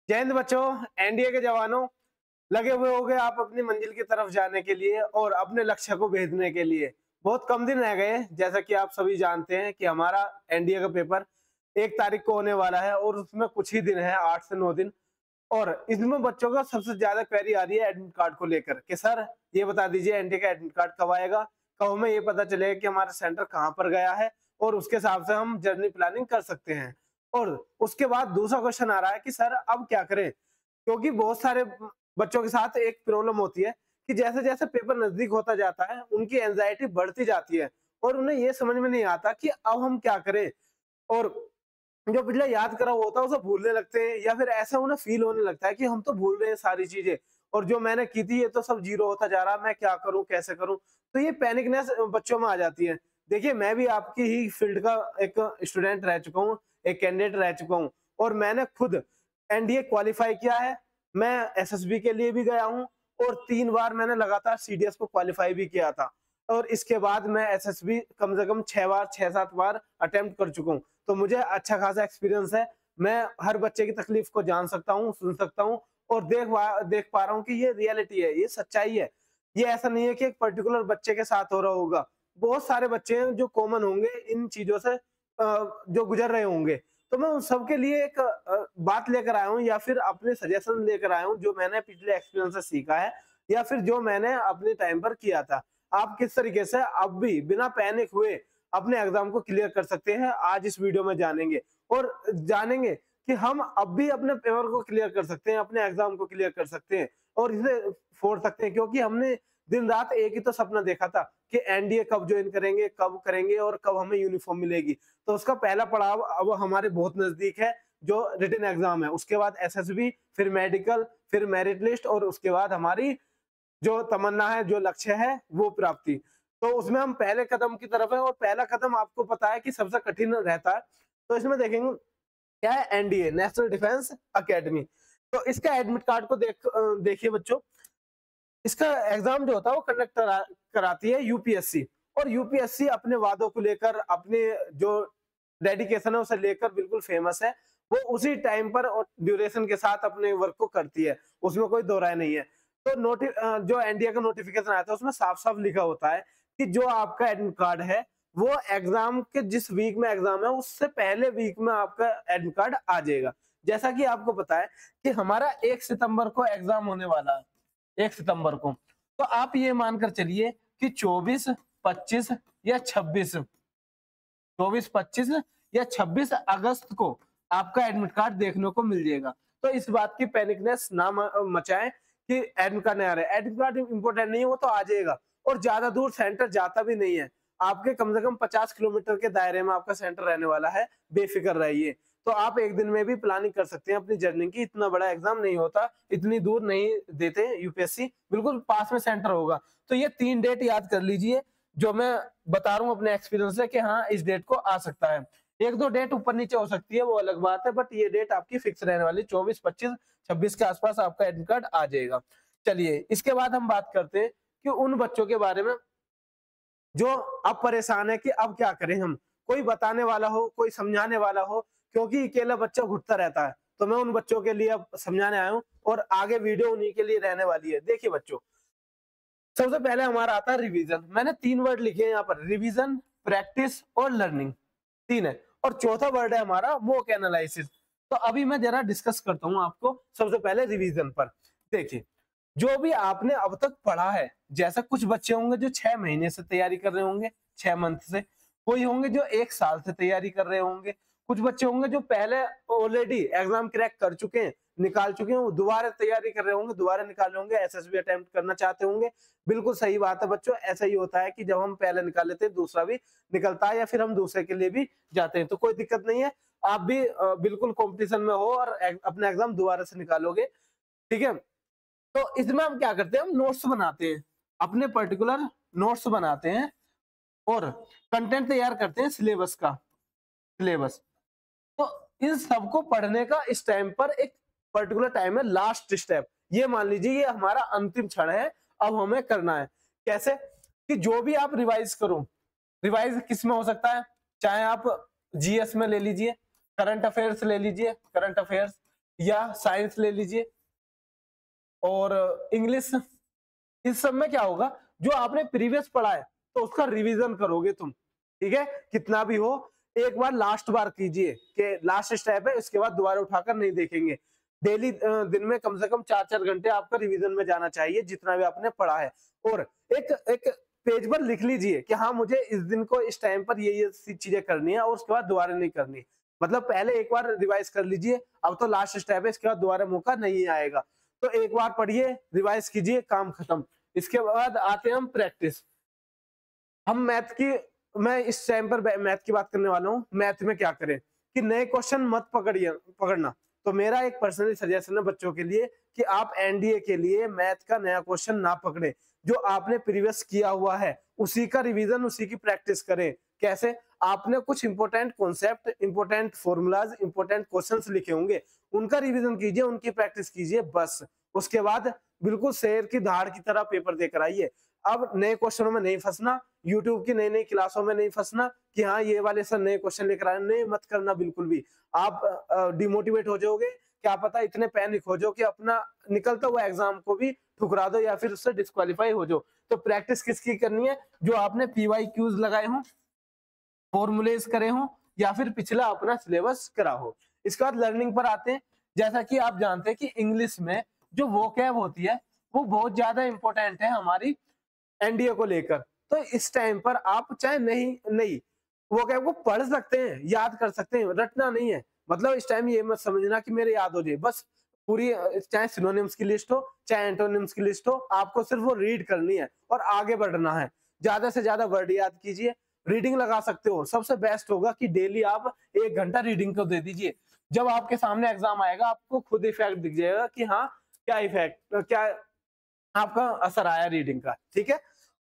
जय हिंद बच्चों। एनडीए के जवानों, लगे हुए होंगे आप अपनी मंजिल की तरफ जाने के लिए और अपने लक्ष्य को भेदने के लिए। बहुत कम दिन रह गए, जैसा कि आप सभी जानते हैं कि हमारा एनडीए का पेपर 1 तारीख को होने वाला है और उसमें कुछ ही दिन है, 8 से 9 दिन। और इसमें बच्चों का सबसे ज्यादा क्वेरी आ रही है एडमिट कार्ड को लेकर कि सर ये बता दीजिए एनडीए का एडमिट कार्ड कब आएगा, कब हमें ये पता चलेगा कि हमारा सेंटर कहाँ पर गया है और उसके हिसाब से हम जर्नी प्लानिंग कर सकते हैं। और उसके बाद दूसरा क्वेश्चन आ रहा है कि सर अब क्या करें, क्योंकि बहुत सारे बच्चों के साथ एक प्रॉब्लम होती है कि जैसे जैसे पेपर नजदीक होता जाता है उनकी एंजाइटी बढ़ती जाती है और उन्हें ये समझ में नहीं आता कि अब हम क्या करें। और जो पिछले याद करा हुआ होता है उसे भूलने लगते हैं या फिर ऐसा उन्हें फील होने लगता है कि हम तो भूल रहे हैं सारी चीजें और जो मैंने की थी ये तो सब जीरो होता जा रहा है, मैं क्या करूं कैसे करूं। तो ये पैनिकनेस बच्चों में आ जाती है। देखिए मैं भी आपकी ही फील्ड का एक स्टूडेंट रह चुका हूँ, एक कैंडिडेट रह चुका हूँ और मैंने खुद एनडीए क्वालिफाई किया है। मैं एसएसबी के लिए भी गया हूँ और 3 बार मैंने लगातार सीडीएस को क्वालिफाई भी किया था और इसके बाद मैं एसएसबी कम से कम 6 बार 6-7 बार अटेम्प्ट कर चुका हूँ। तो मुझे अच्छा खासा एक्सपीरियंस है। मैं हर बच्चे की तकलीफ को जान सकता हूँ, सुन सकता हूँ और देख पा रहा हूँ कि ये रियलिटी है, ये सच्चाई है। ये ऐसा नहीं है कि एक पर्टिकुलर बच्चे के साथ हो रहा होगा। बहुत सारे बच्चे हैं जो कॉमन होंगे इन चीजों से, जो गुजर रहे होंगे। तो मैं उन सबके लिए एक बात लेकर आया हूँ या फिर अपने सजेशन लेकर आया हूँ जो मैंने पिछले एक्सपीरियंस से सीखा है या फिर जो मैंने अपने टाइम पर किया था। आप किस तरीके से अब भी बिना पैनिक हुए अपने एग्जाम को क्लियर कर सकते हैं, आज इस वीडियो में जानेंगे। और जानेंगे कि हम अब भी अपने पेपर को क्लियर कर सकते हैं, अपने एग्जाम को क्लियर कर सकते हैं और इसे फोड़ सकते हैं, क्योंकि हमने दिन रात एक ही तो सपना देखा था कि एनडीए कब ज्वाइन करेंगे, कब करेंगे और कब हमें यूनिफॉर्म मिलेगी। तो उसका पहला पड़ाव अब हमारे बहुत नजदीक है, जो रिटन एग्जाम है। उसके बाद एसएसबी, फिर मेडिकल, फिर मेरिट लिस्ट और उसके बाद हमारी जो तमन्ना है, जो लक्ष्य है वो प्राप्ति। तो उसमें हम पहले कदम की तरफ है और पहला कदम आपको पता है कि सबसे कठिन रहता है। तो इसमें देखेंगे क्या है, एनडीए नेशनल डिफेंस एकेडमी। तो इसका एडमिट कार्ड को देखिए बच्चों, इसका एग्जाम जो होता है वो कंडक्ट कराती है यूपीएससी। और यूपीएससी अपने वादों को लेकर, अपने जो डेडिकेशन है उसे लेकर बिल्कुल फेमस है। वो उसी टाइम पर और ड्यूरेशन के साथ अपने वर्क को करती है, उसमें कोई दो राय नहीं है। तो जो एनडीए का नोटिफिकेशन आया था उसमें साफ साफ लिखा होता है कि जो आपका एडमिट कार्ड है वो एग्जाम के जिस वीक में एग्जाम है उससे पहले वीक में आपका एडमिट कार्ड आ जाएगा। जैसा कि आपको पता है कि हमारा 1 सितंबर को एग्जाम होने वाला है, 1 सितंबर को। तो आप ये मानकर चलिए कि 24, 25 या 26, 24, 25 या 26 अगस्त को आपका एडमिट कार्ड देखने को मिल जाएगा। तो इस बात की पैनिकनेस ना मचाएं कि एडमिट कार्ड नहीं आ रहा है। एडमिट कार्ड इंपॉर्टेंट नहीं है, वो तो आ जाएगा और ज्यादा दूर सेंटर जाता भी नहीं है। आपके कम से कम 50 किलोमीटर के दायरे में आपका सेंटर रहने वाला है, बेफिक्र रहिए। तो आप एक दिन में भी प्लानिंग कर सकते हैं अपनी जर्नी की। इतना बड़ा एग्जाम नहीं होता, इतनी दूर नहीं देते यूपीएससी, बिल्कुल पास में सेंटर होगा। तो ये 3 डेट याद कर लीजिए जो मैं बता रहा हूँ अपने एक्सपीरियंस से कि हाँ इस डेट को आ सकता है। 1-2 डेट ऊपर नीचे हो सकती है वो अलग बात है, बट ये डेट आपकी फिक्स रहने वाली, 24, 25, 26 के आसपास आपका एडमिट कार्ड आ जाएगा। चलिए इसके बाद हम बात करते हैं कि उन बच्चों के बारे में जो अब परेशान है कि अब क्या करें हम, कोई बताने वाला हो, कोई समझाने वाला हो, क्योंकि अकेला बच्चा घुटता रहता है। तो मैं उन बच्चों के लिए अब समझाने आया हूँ और आगे वीडियो उन्हीं के लिए रहने वाली है। देखिए बच्चों, सबसे पहले हमारा आता है रिवीजन। मैंने 3 वर्ड लिखे हैं यहाँ पर, रिवीजन, प्रैक्टिस और लर्निंग, 3 है। और चौथा वर्ड है हमारा मॉक एनालिसिस। तो अभी मैं जरा डिस्कस करता हूँ आपको सबसे पहले रिवीजन पर। देखिए जो भी आपने अब तक पढ़ा है, जैसा कुछ बच्चे होंगे जो 6 महीने से तैयारी कर रहे होंगे, 6 मंथ से, कोई होंगे जो 1 साल से तैयारी कर रहे होंगे, कुछ बच्चे होंगे जो पहले ऑलरेडी एग्जाम क्रैक कर चुके हैं, निकाल चुके हैं, वो दोबारा तैयारी कर रहे होंगे, दोबारा निकाले होंगे, एसएसबी अटेम्प्ट करना चाहते होंगे। बिल्कुल सही बात है बच्चों, ऐसा ही होता है कि जब हम पहले निकाल लेते हैं दूसरा भी निकलता है या फिर हम दूसरे के लिए भी जाते हैं। तो कोई दिक्कत नहीं है, आप भी बिल्कुल कॉम्पिटिशन में हो और अपना एग्जाम दोबारा से निकालोगे, ठीक है। तो इसमें हम क्या करते हैं, हम नोट्स बनाते हैं, अपने पर्टिकुलर नोट्स बनाते हैं और कंटेंट तैयार करते हैं सिलेबस का, सिलेबस। तो इन सबको पढ़ने का इस टाइम पर एक पर्टिकुलर टाइम है, लास्ट स्टेप। ये मान लीजिए ये हमारा अंतिम क्षण है, अब हमें करना है। कैसे कि जो भी आप रिवाइज करो, रिवाइज किस में हो सकता है, चाहे आप जीएस में ले लीजिए, करंट अफेयर्स ले लीजिए, करंट अफेयर्स, या साइंस ले लीजिए और इंग्लिश, इस सब में क्या होगा, जो आपने प्रीवियस पढ़ा है तो उसका रिवीजन करोगे तुम, ठीक है, कितना भी हो। एक बार लास्ट बार कीजिए कि लास्ट स्टेप है, इसके बाद दोबारा उठाकर नहीं देखेंगे। डेली दिन में कम से कम 4-4 घंटे आपका रिवीजन में जाना चाहिए जितना भी आपने पढ़ा है। और एक एक पेज पर लिख लीजिए कि हाँ मुझे इस दिन को इस टाइम पर ये चीजें करनी है और उसके बाद दोबारा नहीं करनी। मतलब पहले एक बार रिवाइज कर लीजिए, अब तो लास्ट स्टेप है, इसके बाद दोबारा मौका नहीं आएगा। तो एक बार पढ़िए, रिवाइज कीजिए, काम खत्म। इसके बाद आते हैं हम प्रैक्टिस। हम मैथ की, मैं इस टाइम पर मैथ की बात करने वाला हूँ। मैथ में क्या करें कि नए क्वेश्चन मत पकड़ना। तो मेरा एक पर्सनली सजेशन है बच्चों के लिए कि आप एनडीए के लिए मैथ का नया क्वेश्चन ना पकड़े, जो आपने प्रीवियस किया हुआ है उसी का रिवीजन, उसी की प्रैक्टिस करें। कैसे? आपने कुछ important concept, important formulas, important questions लिखे होंगे, उनका रिवीजन कीजिए, उनकी प्रैक्टिस कीजिए बस। उसके बाद बिल्कुल शेर की धाड़ की तरह पेपर देकर आइए। अब नए क्वेश्चनों में नहीं फंसना, यूट्यूब की नई नई क्लासों में नहीं फंसना कि हाँ ये वाले सर नए क्वेश्चन लेकर आए, नहीं मत करना बिल्कुल भी। आप डिमोटिवेट हो जाओगे, क्या पता इतने पैनिक हो जाओ कि अपना निकलता हुआ एग्जाम को भी ठुकरा दो या फिर उससे डिस्क्वालीफाई हो जाओ। तो प्रैक्टिस किसकी करनी है? जो आपने PYQs लगाए हों, फॉर्मूलेज करे हों, या फिर पिछला अपना सिलेबस करा हो। इसके बाद लर्निंग पर आते हैं। जैसा कि आप जानते हैं कि इंग्लिश में जो वोकैब होती है वो बहुत ज्यादा इंपॉर्टेंट है हमारी एनडीए को लेकर। तो इस टाइम पर आप चाहे नहीं वोकैब को पढ़ सकते हैं, याद कर सकते हैं, रटना नहीं है। मतलब इस टाइम ये मत समझना कि मेरे याद हो जाए, बस पूरी चाहे सिनोनिम्स की लिस्ट हो चाहे एंटोनिम्स की लिस्ट हो, आपको सिर्फ वो रीड करनी है और आगे बढ़ना है। ज्यादा से ज्यादा वर्ड याद कीजिए, रीडिंग लगा सकते हो। सबसे बेस्ट होगा कि डेली आप 1 घंटा रीडिंग को दे दीजिए। जब आपके सामने एग्जाम आएगा आपको खुद इफेक्ट दिख जाएगा कि हाँ क्या इफेक्ट, क्या आपका असर आया रीडिंग का, ठीक है।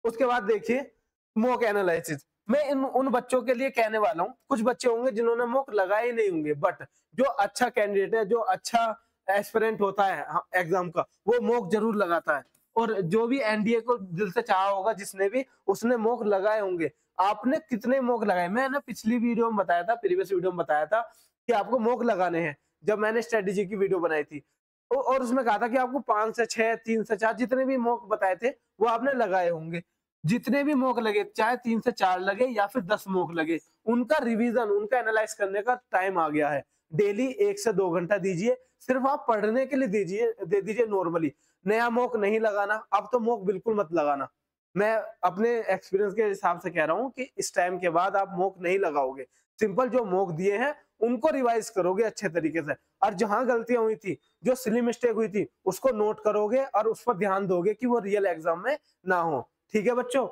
उसके बाद देखिए मॉक एनालिसिस। मैं उन बच्चों के लिए कहने वाला हूँ, कुछ बच्चे होंगे जिन्होंने मॉक लगाए ही नहीं होंगे, बट जो अच्छा कैंडिडेट है, जो अच्छा एस्पिरेंट होता है एग्जाम का, वो मॉक जरूर लगाता है। और जो भी एनडीए को दिल से चाहा होगा जिसने भी, उसने मॉक लगाए होंगे। आपने कितने मॉक लगाए? मैं ना पिछली वीडियो में बताया था, प्रीवियस वीडियो में बताया था कि आपको मॉक लगाने हैं, जब मैंने स्ट्रेटेजी की वीडियो बनाई थी। और उसमें कहा था कि आपको 5 से 6, 3 से 4, जितने भी मॉक बताए थे वो आपने लगाए होंगे। जितने भी मॉक लगे, चाहे 3 से 4 लगे या फिर 10 मॉक लगे, उनका रिवीजन, उनका एनालाइज करने का टाइम आ गया है। डेली 1 से 2 घंटा दीजिए, सिर्फ आप पढ़ने के लिए दे दीजिए नॉर्मली। नया मॉक नहीं लगाना, अब तो मॉक बिल्कुल मत लगाना। मैं अपने एक्सपीरियंस के हिसाब से कह रहा हूँ कि इस टाइम के बाद आप मॉक नहीं लगाओगे। सिंपल जो मॉक दिए हैं उनको रिवाइज करोगे अच्छे तरीके से, और जहां गलतियां हुई थी, जो सिली मिस्टेक हुई थी, उसको नोट करोगे और उस पर ध्यान दोगे कि वो रियल एग्जाम में ना हो। ठीक है बच्चों,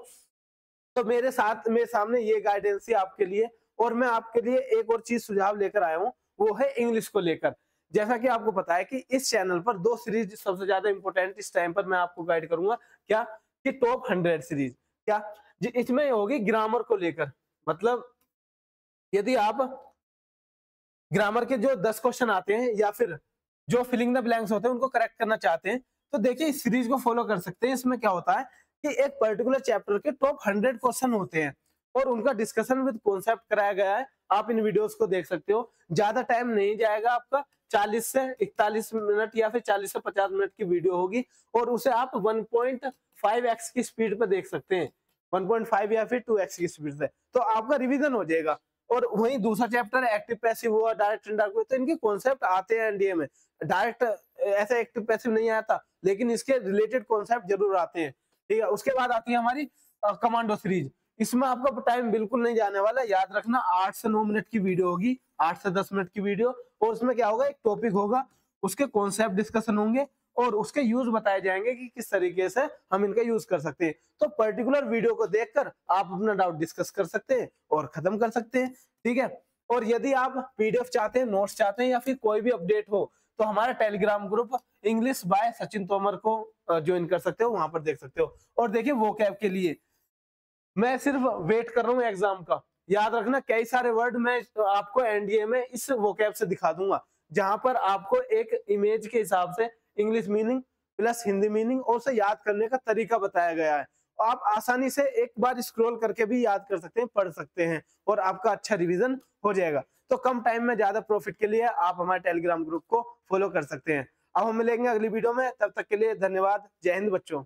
तो मेरे सामने ये गाइडेंस है आपके लिए। और मैं आपके लिए एक और चीज सुझाव लेकर आया हूँ, वो है इंग्लिश को लेकर। जैसा कि आपको पता है कि इस चैनल पर 2 सीरीज सबसे ज्यादा इंपॉर्टेंट इस टाइम पर मैं आपको गाइड करूंगा। क्या? कि टॉप 100 सीरीज। क्या? इसमें होगी ग्रामर को लेकर। मतलब यदि आप ग्रामर के जो 10 क्वेश्चन आते हैं या फिर जो फिलिंग द ब्लैंक्स होते हैं उनको करेक्ट करना चाहते हैं, तो देखिए इस सीरीज को फॉलो कर सकते हैं। इसमें क्या होता है कि एक पर्टिकुलर चैप्टर के टॉप 100 क्वेश्चन होते हैं और उनका डिस्कशन विद कॉन्सेप्ट कराया गया है। आप इन वीडियोस को देख सकते हो, ज्यादा टाइम नहीं जाएगा आपका। 40 से 41 मिनट या फिर 40 से 50 मिनट की वीडियो होगी और उसे आप 1.5x की स्पीड पे देख सकते हैं, 1.5 या फिर 2x की स्पीड से, तो आपका रिवीजन हो जाएगा। और वही दूसरा चैप्टर है एक्टिव पैसिव हुआ, डायरेक्ट इनडायरेक्ट हुआ, तो इनके कॉन्सेप्ट आते हैं एनडीए में। डायरेक्ट ऐसा एक्टिव पैसिव नहीं आता, लेकिन इसके रिलेटेड कॉन्सेप्ट जरूर आते हैं। ठीक है, उसके बाद आती है हमारी कमांडो सीरीज। इसमें आपका टाइम बिल्कुल नहीं जाने वाला, याद रखना 8 से 9 मिनट की वीडियो होगी, 8 से 10 मिनट की वीडियो। और उसमें क्या होगा, एक टॉपिक होगा, उसके कॉन्सेप्ट डिस्कशन होंगे और उसके यूज बताए जाएंगे कि किस तरीके से हम इनका यूज कर सकते हैं। तो पर्टिकुलर वीडियो को देखकर आप अपना डाउट डिस्कस कर सकते हैं और खत्म कर सकते हैं। ठीक है, और यदि आप पीडीएफ चाहते हैं, नोट्स चाहते हैं या फिर कोई भी अपडेट हो, तो हमारा Telegram group English by Sachin Tomar को ज्वाइन कर सकते हो, वहां पर देख सकते हो। और देखिए वोकैब के लिए मैं सिर्फ वेट कर रहा हूँ एग्जाम का। याद रखना कई सारे वर्ड मैं आपको एनडीए में इस वोकैब से दिखा दूंगा, जहां पर आपको एक इमेज के हिसाब से English meaning plus Hindi meaning और उसे याद करने का तरीका बताया गया है। आप आसानी से एक बार स्क्रॉल करके भी याद कर सकते हैं, पढ़ सकते हैं और आपका अच्छा रिवीजन हो जाएगा। तो कम टाइम में ज्यादा प्रॉफिट के लिए आप हमारे टेलीग्राम ग्रुप को फॉलो कर सकते हैं। अब हम मिलेंगे अगली वीडियो में, तब तक के लिए धन्यवाद। जय हिंद बच्चों।